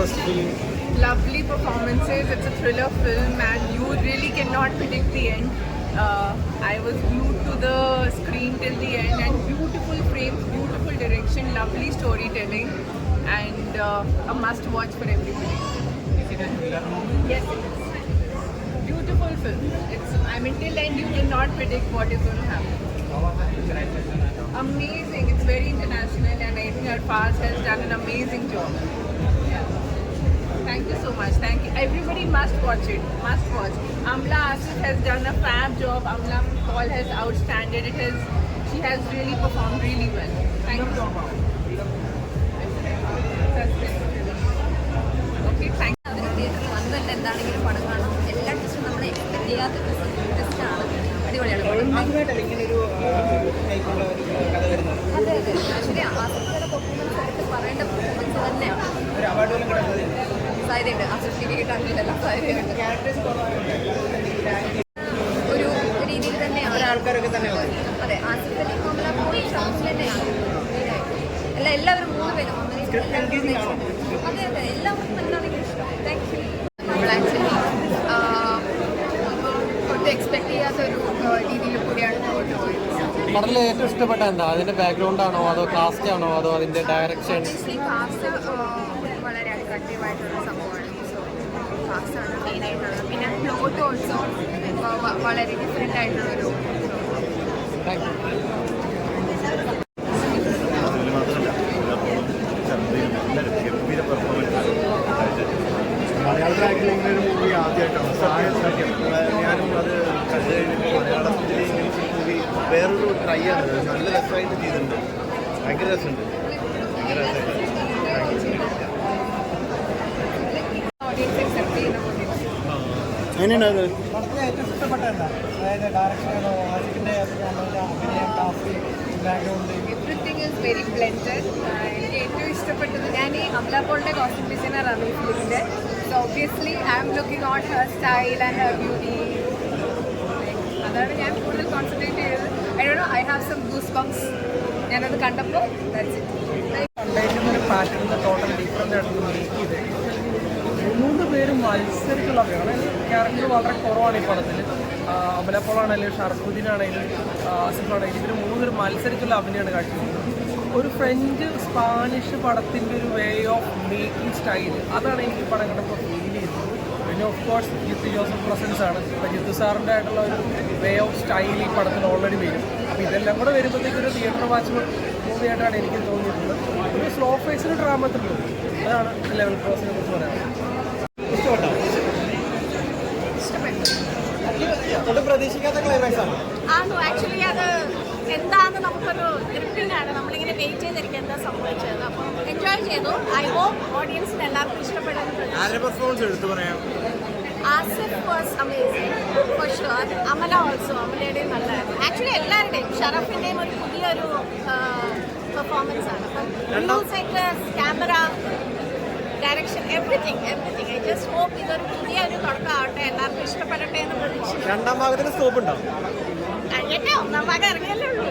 first film? Lovely performances. It's a thriller film, and you really cannot predict the end. I was glued to the screen till the end, and beautiful frames, beautiful direction, lovely storytelling, and a must-watch for everybody. Yes, it is. Beautiful film. Till end you cannot predict what is going to happen. Amazing. It's very international, and I think Arfaz has done an amazing job. Yeah. Thank you so much. Thank you. Everybody must watch it. Must watch. Amla Asif has done a fab job. Amla Paul has outstanded. She has really performed really well. Thank you so much. Okay, thank you. ഒരു രീതിയിൽ തന്നെയാണ് അതെ ആസിഫലി കമല പോയി ഷാംസ് തന്നെയാണ് എല്ലാവരും 3 പേരും അതെ അതെ എല്ലാവർക്കും എന്താണ് ഇഷ്ടം. Thank you. നമ്മൾ ആക്ച്വലി ഒട്ടും എക്സ്പെക്ട് ചെയ്യാത്തൊരു രീതിയിൽ കൂടിയാണ് പോയിട്ട് പോയത്. പടത്തിൽ ഏറ്റവും ഇഷ്ടപ്പെട്ട എന്താ? അതിന്റെ ബാക്ക്ഗ്രൗണ്ട് ആണോ അതോ കാസ്റ്റ് ആണോ അതോ അതിന്റെ ഡയറക്ഷൻ? കാസ്റ്റ് വളരെ അട്രാക്റ്റീവായിട്ടുള്ള സംഭവമാണ്. സോ കാസ്റ്റാണ് മെയിനായിട്ടുള്ളത്. പിന്നെ പ്ലോട്ട് ഓൾസോ വളരെ ഡിഫറെൻ്റ് ആയിട്ടുള്ളൊരു മലയാളത്തിലായിട്ടുള്ള ഇങ്ങനെ ഒരു മൂവി ആദ്യമായിട്ടാണ് ഞാനും അത് കണ്ടു കഴിഞ്ഞിട്ട് മലയാളത്തിൽ ഇംഗ്ലീഷ് മൂവി വേറൊരു ട്രൈ ആണ്. നല്ല രസമായിട്ട് ചെയ്തിട്ടുണ്ട്. ഭയങ്കര രസമുണ്ട്. ഭയങ്കര രസമായിട്ട് എങ്ങനെയാണ് ഏറ്റവും ഇഷ്ടപ്പെട്ട എന്താ? അതായത് ഡയറക്ഷനാണോ ആസിഫിന്റെ അഭിനയം cast background? Everything is very blended. എനിക്ക് ഏറ്റവും ഇഷ്ടപ്പെട്ടത് ഞാൻ ഈ അമല പോളിന്റെ കോസ്റ്റ്യൂം ഡിസൈനറാണ് ഈ ഫിലിമിന്റെ. So obviously I am looking on her style and her beauty. അതാണ് ഞാൻ കൂടുതൽ കോൺസെൻട്രേറ്റ് ചെയ്തത്. I don't know, I have some goose bumps. ഞാനത് കണ്ടപ്പോൾ ദാറ്റ്സ് ഇറ്റ്. ഒരു പാറ്റേണിന്റെ ടോട്ടൽ ഡിഫറെൻ്റ് ആയിട്ട് മേക്ക് ചെയ്ത് 3 പേരും മത്സരിച്ചുള്ളവരാണ്. ക്യാരക്ടർ വളരെ കുറവാണ് ഈ പടത്തിൽ. അമല പോളാണെങ്കിലും ഷറഫുദ്ദീൻ ആണെങ്കിലും ആസിഫാണെങ്കിലും ഇവർ 3 പേരും മത്സരിച്ചുള്ള അഭിനയമാണ് കാഴ്ചവെക്കുന്നത്. ഒരു ഫ്രഞ്ച് സ്പാനിഷ് പടത്തിൻ്റെ ഒരു വേ ഓഫ് മേക്കിംഗ് സ്റ്റൈൽ, അതാണ് എനിക്ക് പടം കണ്ടപ്പോൾ ഫീൽ ചെയ്തത്. പിന്നെ of course Jeethu Joseph presence ആണ്. അപ്പോൾ ജിത്തു സാറിൻ്റെ ആയിട്ടുള്ള ഒരു വേ ഓഫ് സ്റ്റൈൽ ഈ പടത്തിൽ ഓൾറെഡി വരും. അപ്പോൾ ഇതെല്ലാം കൂടെ വരുമ്പോഴത്തേക്ക് ഒരു തിയേറ്റർ വാച്ചബിൾ മൂവിയായിട്ടാണ് എനിക്ക് തോന്നിയിട്ടുള്ളത്. ഒരു സ്ലോ ഫേസിൽ ഡ്രാമ ത്രില്ലും, അതാണ് ലെവൽ ക്രോസിനെ കുറിച്ച് പറയാനുള്ളത്. ഒട്ടും പ്രതീക്ഷിക്കാത്ത ക്ലൈമാക്സ് ആണ്. ആക്ച്വലി അത് എന്താണെന്ന് നമുക്കൊരു ഗ്രിപ്പിംഗാണ്. നമ്മളിങ്ങനെ വെയിറ്റ് ചെയ്തിരിക്കുക എന്താ സംഭവിച്ചത്. അപ്പോൾ എൻജോയ് ചെയ്തു. ഐ ഹോപ്പ് ഓഡിയൻസിന് എല്ലാവർക്കും ഇഷ്ടപ്പെടുന്നത്. പെർഫോമൻസ് എടുത്തു പറയാം. Asif was amazing for sure. Amala also, അമലയുടെയും നല്ലതായിരുന്നു. ആക്ച്വലി എല്ലാവരുടെയും ഷറഫിൻ്റെയും ഒരു പുതിയൊരു പെർഫോമൻസ് ആണ്. അപ്പം music, camera, direction, everything. I just hope ഇതൊരു പുതിയൊരു തുടക്കമാവട്ടെ, എല്ലാവർക്കും ഇഷ്ടപ്പെടട്ടെ എന്ന് പ്രതീക്ഷിക്കുന്നു. രണ്ടാം ഭാഗത്തിന് സ്കോപ്പ് ഉണ്ടോ? ഒന്നാം ഭാഗം ഇറങ്ങിയല്ലേ ഉള്ളൂ.